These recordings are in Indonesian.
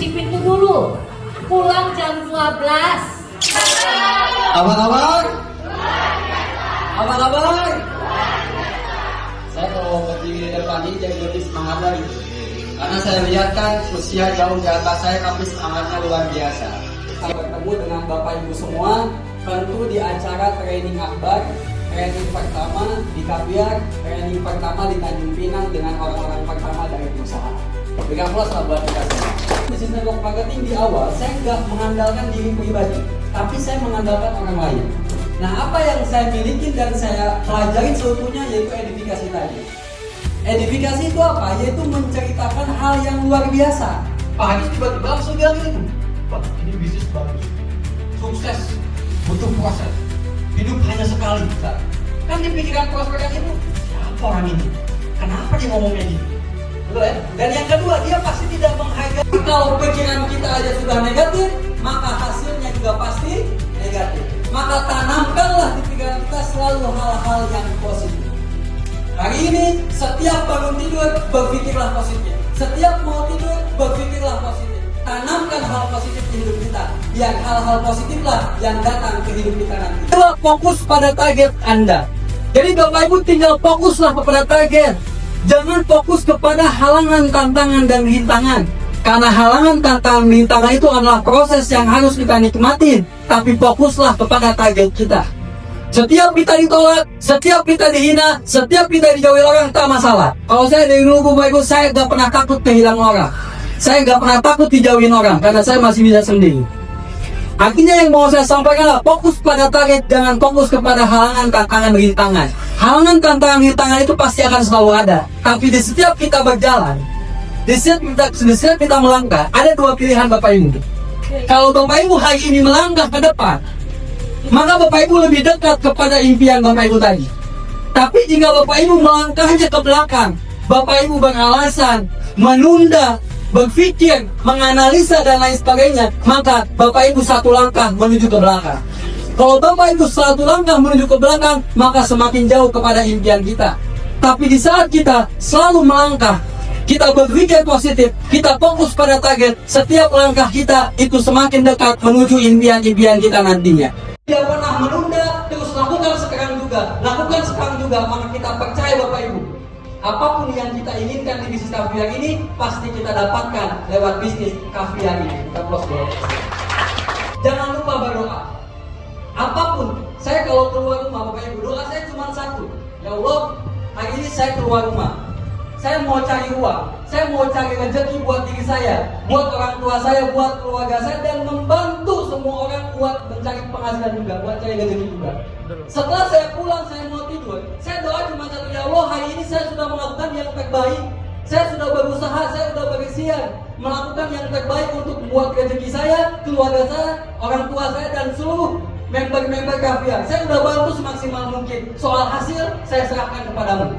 kunci pintu dulu. Pulang jam 12. Abang-abang, abang-abang. Saya kalau berdiri di depan ini jadi lebih semangat lagi. Karena saya lihat kan usia jauh di atas saya tapi semangatnya luar biasa. Saya bertemu dengan Bapak Ibu semua, tentu di acara training akbar, training pertama di Kabiar, training pertama di Tanjung Pinang dengan orang-orang pertama dari perusahaan. Berikan plus lah buat kita semua. Bisnis network marketing di awal saya nggak mengandalkan diri pribadi, tapi saya mengandalkan orang lain. Nah, apa yang saya miliki dan saya pelajarin seutuhnya yaitu edifikasi tadi. Edifikasi itu apa? Yaitu menceritakan hal yang luar biasa. Pak Haji tiba-tiba langsung bilang gitu, Pak, ini bisnis bagus, sukses, butuh proses, hidup hanya sekali. Kan di pikiran prospek itu, siapa orang ini? Kenapa dia ngomongnya gitu? Betul ya? Dan yang kedua, dia pasti tidak menghargai. Kalau pikiran kita aja sudah negatif, maka hasilnya juga pasti negatif. Maka tanamkanlah di pikiran kita selalu hal-hal yang positif. Hari ini, setiap bangun tidur, berpikirlah positif. Setiap mau tidur, berpikirlah positif. Tanamkan hal positif di hidup kita. Biar hal-hal positiflah yang datang ke hidup kita nanti. Coba fokus pada target Anda. Jadi Bapak Ibu tinggal fokuslah kepada target. Jangan fokus kepada halangan, tantangan, dan rintangan. Karena halangan, tantangan, rintangan itu adalah proses yang harus kita nikmatin. Tapi fokuslah kepada target kita. Setiap kita ditolak, setiap kita dihina, setiap kita dijauhi orang, tak masalah. Kalau saya dari dulu Bapak Ibu, saya gak pernah takut kehilangan orang. Saya gak pernah takut dijauhin orang, karena saya masih bisa sendiri. Artinya yang mau saya sampaikan adalah fokus pada target, jangan fokus kepada halangan, tantangan, rintangan. Halangan, tantangan, rintangan itu pasti akan selalu ada. Tapi di setiap kita berjalan, di setiap kita melangkah, ada dua pilihan Bapak Ibu. Kalau Bapak Ibu hari ini melangkah ke depan, maka Bapak Ibu lebih dekat kepada impian Bapak Ibu tadi. Tapi jika Bapak Ibu melangkahnya ke belakang, Bapak Ibu beralasan, menunda, berpikir, menganalisa dan lain sebagainya, maka Bapak Ibu satu langkah menuju ke belakang. Kalau Bapak Ibu satu langkah menuju ke belakang, maka semakin jauh kepada impian kita. Tapi di saat kita selalu melangkah, kita berpikir positif, kita fokus pada target, setiap langkah kita itu semakin dekat menuju impian-impian kita nantinya. Tidak pernah menunda, terus lakukan sekarang juga, maka kita percaya Bapak Ibu, apapun yang kita inginkan di bisnis Kaviar ini pasti kita dapatkan lewat bisnis Kaviar ini. Kita close dulu. Jangan lupa berdoa. Apapun, saya kalau keluar rumah Bapak Ibu, doa saya cuma satu. Ya Allah, hari ini saya keluar rumah, saya mau cari uang, saya mau cari rezeki buat diri saya, buat orang tua saya, buat keluarga saya, dan membantu semua orang buat mencari penghasilan juga, buat cari rezeki juga. Setelah saya pulang, saya mau tidur, saya doa cuma satu, ya Allah, hari ini saya sudah melakukan yang terbaik. Saya sudah berusaha, saya sudah berikhtiar melakukan yang terbaik untuk membuat rezeki saya, keluarga saya, orang tua saya, dan seluruh member-member Kaviar. Saya sudah bantu semaksimal mungkin. Soal hasil, saya serahkan kepadamu.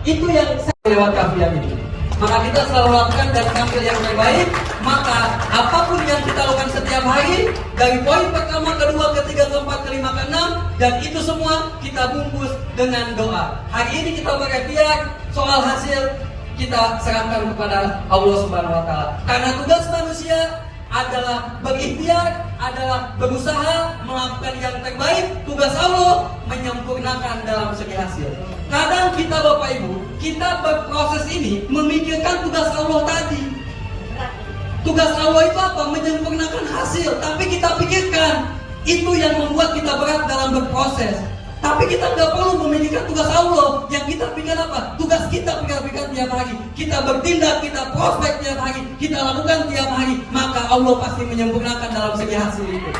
Itu yang saya lewat Kaviar ini. Maka kita selalu lakukan dan tampil yang terbaik. Maka apapun yang kita lakukan setiap hari, dari poin pertama, kedua, ketiga, keempat, kelima, keenam, dan itu semua kita bungkus dengan doa. Hari ini kita berikhtiar, soal hasil kita serahkan kepada Allah Subhanahu wa Ta'ala. Karena tugas manusia adalah berikhtiar, adalah berusaha melakukan yang terbaik. Tugas Allah menyempurnakan dalam segi hasil. Kadang kita Bapak Ibu, kita berproses ini memikirkan tugas Allah tadi. Tugas Allah itu apa? Menyempurnakan hasil. Tapi kita pikirkan itu yang membuat kita berat dalam berproses. Tapi kita nggak perlu memikirkan tugas Allah. Yang kita pikir apa? Tugas kita pikir-pikir tiap hari. Kita bertindak, kita prospek tiap hari, kita lakukan tiap hari. Maka Allah pasti menyempurnakan dalam segi hasil itu.